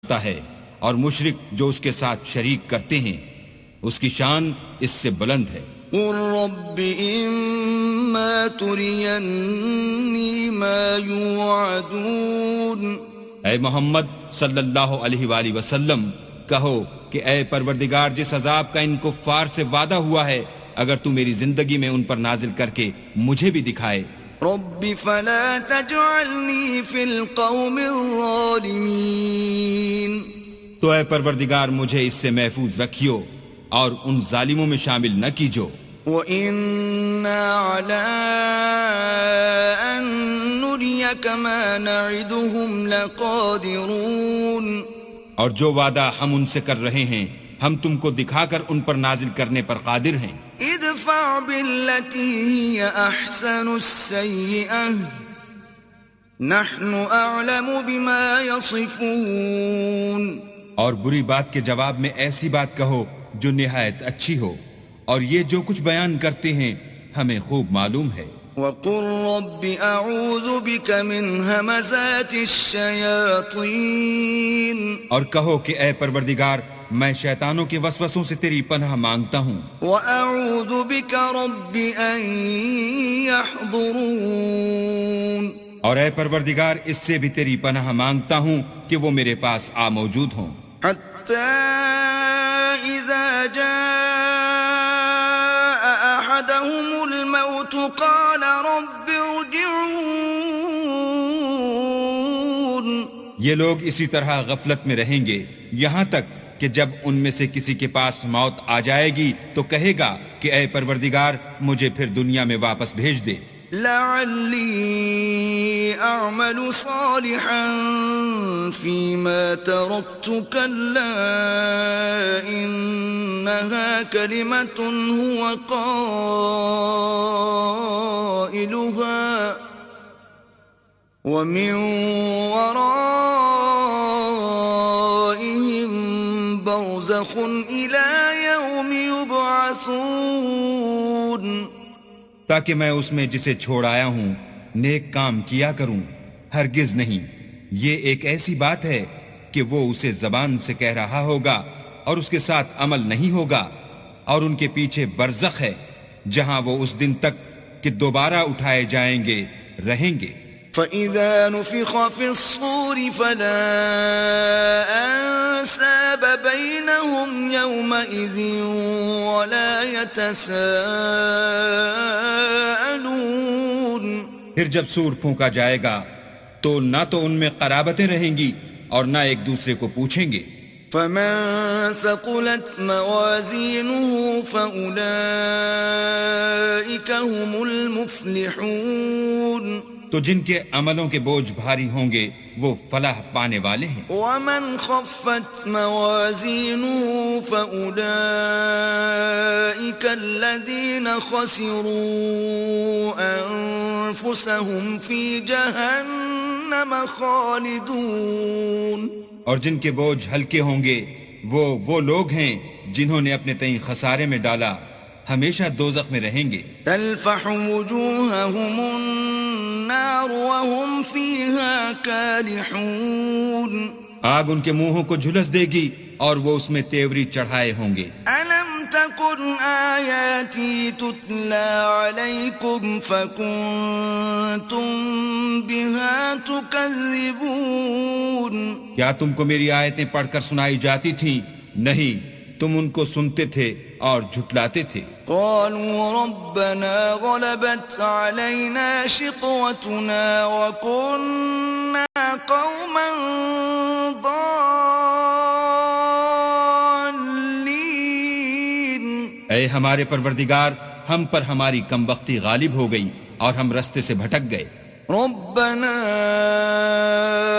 ہوتا ہے، اور مشرک جو اس کے ساتھ شریک کرتے ہیں اس کی شان اس سے بلند ہے۔ قل رب إما تريني ما يوعدون، اے محمد صلی اللہ علیہ وآلہ وسلم کہو کہ اے پروردگار، جس عذاب کا ان کفار سے وعدہ ہوا ہے اگر تو میری زندگی میں ان پر نازل کر کے مجھے بھی دکھائے۔ رب فلا تجعلني في القوم الظالمين، تو اے پروردگار مجھے اس سے محفوظ رکھیو اور ان ظالموں میں شامل نہ کیجو۔ وَإِنَّا عَلَىٰ أَن نُّرِيَكَ مَا نَعِدُهُمْ لَقَادِرُونَ، اور جو وعدہ ہم ان سے کر رہے ہیں ہم تم کو دکھا کر ان پر نازل کرنے پر قادر ہیں۔ ادفع بالتي هي أحسن السيئة نحن أعلم بما يصفون، اور بری بات کے جواب میں ایسی بات کہو جو نہایت اچھی ہو، اور یہ جو کچھ بیان کرتے ہیں ہمیں خوب معلوم ہے۔ وقل رب أعوذ بك من همزات الشياطين، اور کہو کہ اے پروردگار میں شیطانوں کے وسوسوں سے تیری پناہ مانگتا ہوں، وأعوذ بك رب أن يحضرون، اور اے پروردگار اس سے بھی تیری پناہ مانگتا ہوں کہ وہ میرے پاس آ موجود ہوں۔ حتى إذا جاء أحدهم الموت قال رب ارجعون، یہ لوگ اسی طرح غفلت میں رہیں گے یہاں تک کہ جب ان میں سے کسی کے پاس موت آ جائے گی تو کہے گا کہ اے پروردگار مجھے پھر دنیا میں واپس بھیج دے، لعلی اعمل صالحا فيما تركت كلا انها كلمة هو قائلها ومن ورائهم برزخ إلى يوم يبعثون، تاکہ میں اس میں جسے چھوڑ آیا ہوں نیک کام کیا کروں۔ ہرگز نہیں، یہ ایک ایسی بات ہے کہ وہ اسے زبان سے کہہ رہا ہوگا اور اس کے ساتھ عمل نہیں ہوگا، اور ان کے پیچھے برزخ ہے جہاں وہ اس دن تک کہ دوبارہ اٹھائے جائیں گے رہیں گے۔ فَإِذَا نُفِخَ فِي الصُّورِ فَلَا أَنسَابَ بَيْنَهُمْ يَوْمَئِذٍ وَلَا يَتَسَاءَلُونَ، پھر جب سور پھونکا جائے گا تو نہ تو ان میں قرابتیں رہیں گی اور نہ ایک دوسرے کو پوچھیں گے۔ فَمَن ثَقُلَتْ مَوَازِينُهُ فَأُولَئِكَ هُمُ الْمُفْلِحُونَ، تو جن کے عملوں کے بوجھ بھاری ہوں گے وہ فلاح پانے والے ہیں۔ وَمَنْ خَفَّتْ مَوَازِينُهُ فَأُولَئِكَ الَّذِينَ خَسِرُوا أَنفُسَهُمْ فِي جَهَنَّمَ خَالِدُونَ، اور جن کے بوجھ ہلکے ہوں گے وہ لوگ ہیں جنہوں نے اپنے تئیں خسارے میں ڈالا، ہمیشہ دوزخ میں رہیں گے۔ تلفح وجوههم النار وهم فيها كالحون، آگ ان کے منہوں کو جھلس دے گی اور وہ اس میں تیوری چڑھائے ہوں گے۔ ألم تكن آياتي تتلى عليكم فكنتم بها تكذبون، کیا تم کو میری آیتیں پڑھ کر سنائی جاتی تھیں؟ نہیں، تم ان کو سنتے تھے اور جھٹلاتے تھے۔ قالوا ربنا غلبت علينا شقوتنا وكنا قوما ضالين، اے ہمارے پروردگار ہم پر ہماری کمبختی غالب ہو گئی اور ہم رستے سے بھٹک گئے۔ ربنا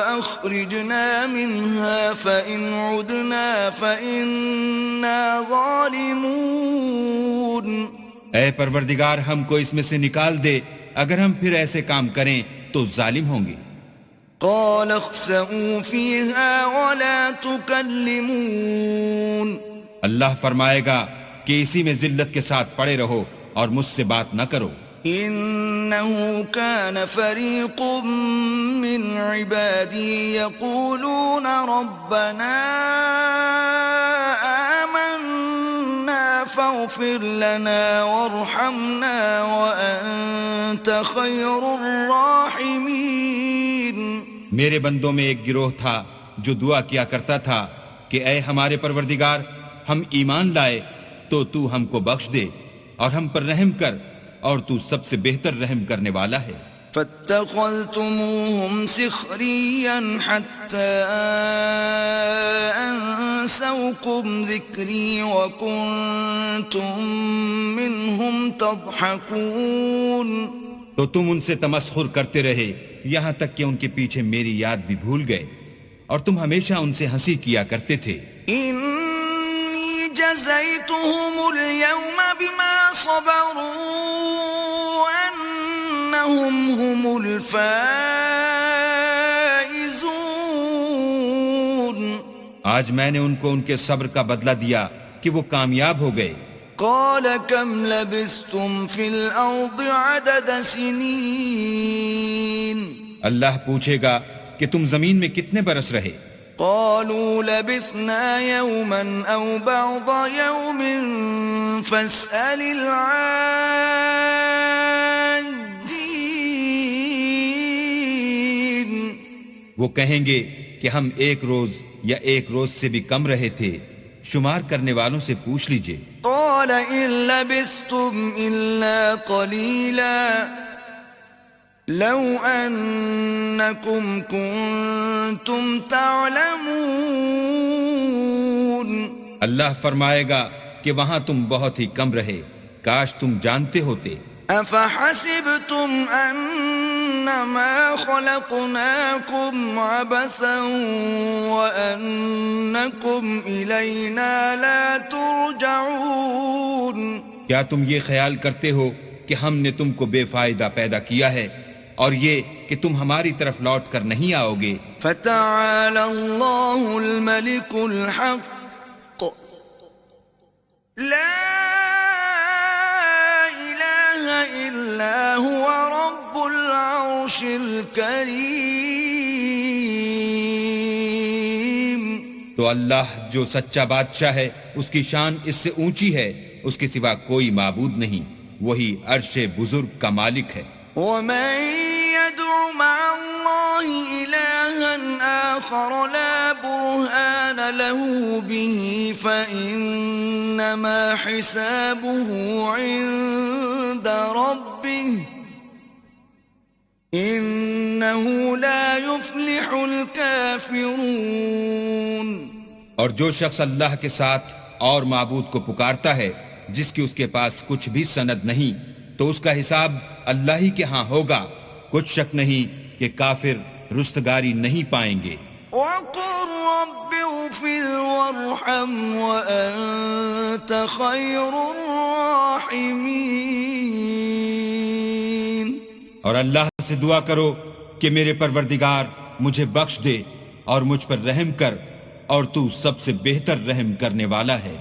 اخرجنا منها فإن عدنا فإنا ظالمون، اے پروردگار ہم کو اس میں سے نکال دے، اگر ہم پھر ایسے کام کریں تو ظالم ہوں گے۔ قال اخسئوا فيها ولا تكلمون، اللہ فرمائے گا کہ اسی میں ذلت کے ساتھ پڑے رہو اور مجھ سے بات نہ کرو۔ إنه كان فريق من عبادي يقولون ربنا آمنا فاغفر لنا وارحمنا وأنت خير الراحمين. میرے بندوں میں ایک گروہ تھا جو دعا کیا کرتا تھا کہ اے ہمارے پروردگار، ہم ایمان لائے تو تو ہم کو بخش دے اور ہم پر رحم کر، اور تو سب سے بہتر رحم کرنے والا ہے. فاتخذتموهم سخريا حتى أنسوكم ذكري وكنتم منهم تضحكون. تو تم ان سے تمسخر کرتے رہے یہاں تک کہ ان کے پیچھے میری یاد بھی بھول گئے، اور تم ہمیشہ ان سے ہنسی کیا کرتے تھے. إني جزيتهم اليوم بما صبروا أنهم هم الفائزون. آج میں نے ان کو ان کے صبر کا بدلہ دیا کہ وہ کامیاب ہو گئے. قال كم لبثتم في الأرض عدد سنين. اللہ پوچھے گا کہ تم زمین میں کتنے برس رہے؟ قالوا لبثنا يوما أو بعض يوم فاسأل العادين. وہ کہیں گے کہ ہم ایک روز یا ایک روز سے بھی کم رہے تھے، شمار کرنے والوں سے پوچھ لیجئے. قال إن لبثتم إلا قليلا لو أنكم كنتم تعلمون. اللہ فرمائے گا کہ وہاں تم بہت ہی کم رہے، کاش تم جانتے ہوتے. أفحسبتم أنما خلقناكم عبثا وأنكم إلينا لا ترجعون. کیا تم یہ خیال کرتے ہو کہ ہم نے تم کو بے فائدہ پیدا کیا ہے اور یہ کہ تم ہماری طرف لوٹ کر نہیں آؤ گے؟ فتعالى الله الملك الحق لا إلا هو رب العرش الكريم. تو اللہ جو سچا بادشاہ ہے، اس کی شان اس سے اونچی ہے، اس کے سوا کوئی معبود نہیں، وہی عرش بزرگ کا مالک ہے. ومن يدع مع الله إلها آخر لا برهان له به فإنما حسابه عند ربه إنه لا يفلح الكافرون. اور جو شخص اللہ کے ساتھ اور معبود کو پکارتا ہے جس کی اس کے پاس کچھ بھی سند نہیں، تو اس کا حساب اللہ ہی کے ہاں ہوگا. کچھ شک نہیں کہ کافر رستگاری نہیں پائیں گے. وَقُلْ رَبِّ اغْفِرْ وَارْحَمْ وَأَنْتَ خَيْرُ الرَّاحِمِينَ. اور اللہ سے دعا کرو کہ میرے پروردگار مجھے بخش دے اور مجھ پر رحم کر، اور تو سب سے بہتر رحم کرنے والا ہے.